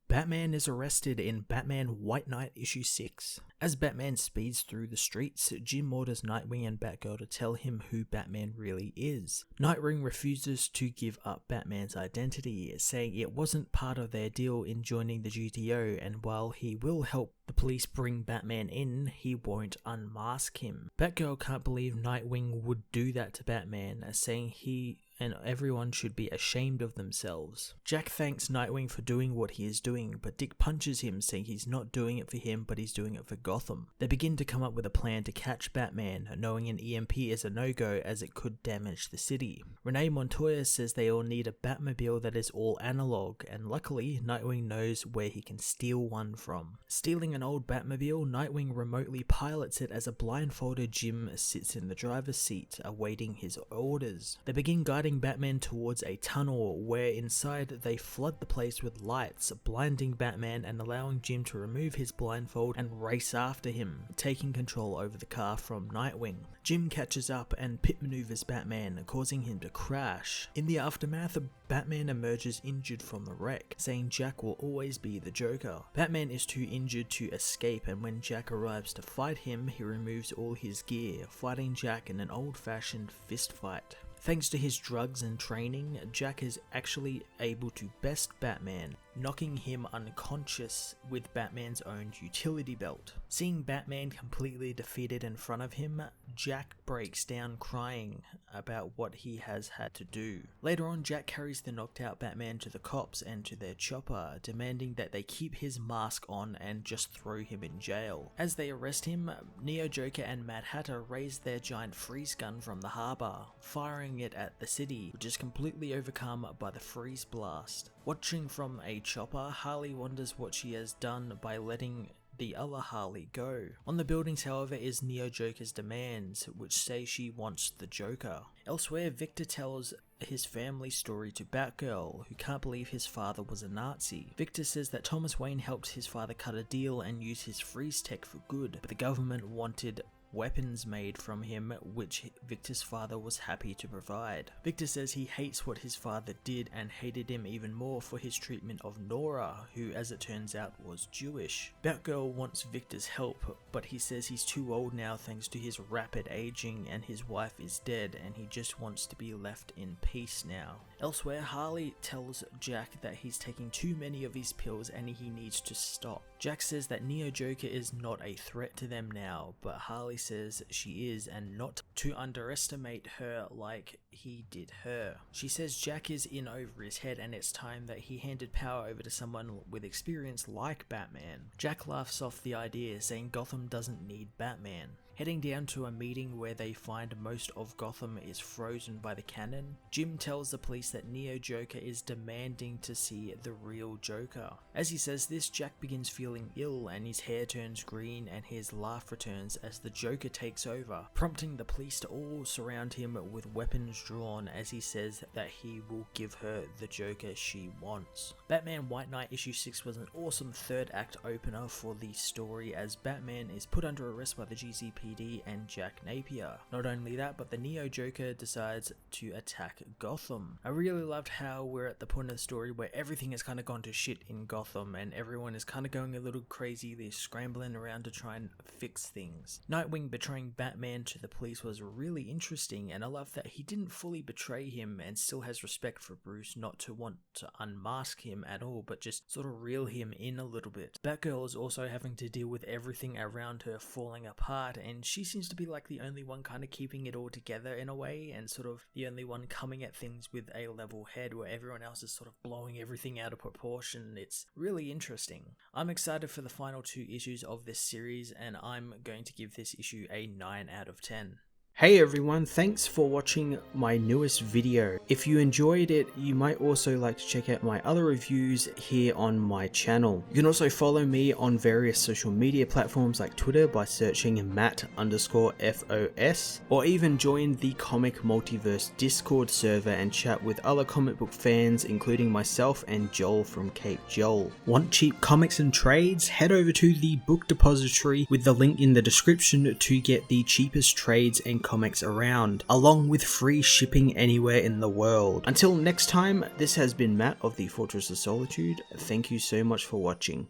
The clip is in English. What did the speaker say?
Batman is arrested in Batman White Knight issue 6. As Batman speeds through the streets, Jim orders Nightwing and Batgirl to tell him who Batman really is. Nightwing refuses to give up Batman's identity, saying it wasn't part of their deal in joining the GTO, and while he will help the police bring Batman in, he won't unmask him. Batgirl can't believe Nightwing would do that to Batman, saying he and everyone should be ashamed of themselves. Jack thanks Nightwing for doing what he is doing, but Dick punches him, saying he's not doing it for him, but he's doing it for Gotham. They begin to come up with a plan to catch Batman, knowing an EMP is a no-go as it could damage the city. Renee Montoya says they all need a Batmobile that is all analog, and luckily Nightwing knows where he can steal one from. Stealing an old Batmobile, Nightwing remotely pilots it as a blindfolded Jim sits in the driver's seat, awaiting his orders. They begin guiding Batman towards a tunnel where inside they flood the place with lights, blinding Batman and allowing Jim to remove his blindfold and race after him, taking control over the car from Nightwing. Jim catches up and pit maneuvers Batman, causing him to crash. In the aftermath, Batman emerges injured from the wreck, saying Jack will always be the Joker. Batman is too injured to escape, and when Jack arrives to fight him, he removes all his gear, fighting Jack in an old-fashioned fist fight. Thanks to his drugs and training, Jack is actually able to best Batman, knocking him unconscious with Batman's own utility belt. Seeing Batman completely defeated in front of him, Jack breaks down crying about what he has had to do. Later on, Jack carries the knocked out Batman to the cops and to their chopper, demanding that they keep his mask on and just throw him in jail. As they arrest him, Neo Joker and Mad Hatter raise their giant freeze gun from the harbour, firing it at the city, which is completely overcome by the freeze blast. Watching from a chopper, Harley wonders what she has done by letting the other Harley go. On the buildings, however, is Neo Joker's demands, which say she wants the Joker. Elsewhere, Victor tells his family story to Batgirl, who can't believe his father was a Nazi. Victor says that Thomas Wayne helped his father cut a deal and use his freeze tech for good, but the government wanted weapons made from him, which Victor's father was happy to provide. Victor says he hates what his father did and hated him even more for his treatment of Nora, who as it turns out was Jewish. Batgirl wants Victor's help, but he says he's too old now thanks to his rapid aging and his wife is dead and he just wants to be left in peace now. Elsewhere, Harley tells Jack that he's taking too many of his pills and he needs to stop. Jack says that Neo Joker is not a threat to them now, but Harley says she is, and not to underestimate her like he did her. She says Jack is in over his head and it's time that he handed power over to someone with experience like Batman. Jack laughs off the idea, saying Gotham doesn't need Batman. Heading down to a meeting where they find most of Gotham is frozen by the cannon, Jim tells the police that Neo Joker is demanding to see the real Joker. As he says this, Jack begins feeling ill and his hair turns green and his laugh returns as the Joker takes over, prompting the police to all surround him with weapons drawn as he says that he will give her the Joker she wants. Batman White Knight issue 6 was an awesome third act opener for the story as Batman is put under arrest by the GCPD and Jack Napier. Not only that, but the Neo Joker decides to attack Gotham. I really loved how we're at the point of the story where everything has kind of gone to shit in Gotham and everyone is kind of going a little crazy. They're scrambling around to try and fix things. Nightwing betraying Batman to the police was really interesting, and I love that he didn't fully betray him and still has respect for Bruce, not to want to unmask him at all, but just sort of reel him in a little bit. Batgirl is also having to deal with everything around her falling apart, and she seems to be like the only one kind of keeping it all together in a way, and sort of the only one coming at things with a level head where everyone else is sort of blowing everything out of proportion. It's really interesting. I'm excited for the final 2 issues of this series, and I'm going to give this issue a 9 out of 10. Hey everyone, thanks for watching my newest video. If you enjoyed it, you might also like to check out my other reviews here on my channel. You can also follow me on various social media platforms like Twitter by searching Matt_FOS, or even join the Comic Multiverse Discord server and chat with other comic book fans, including myself and Joel from Cape Joel. Want cheap comics and trades? Head over to the book depository with the link in the description to get the cheapest trades and comics around, along with free shipping anywhere in the world. Until next time, this has been Matt of the Fortress of Solitude. Thank you so much for watching.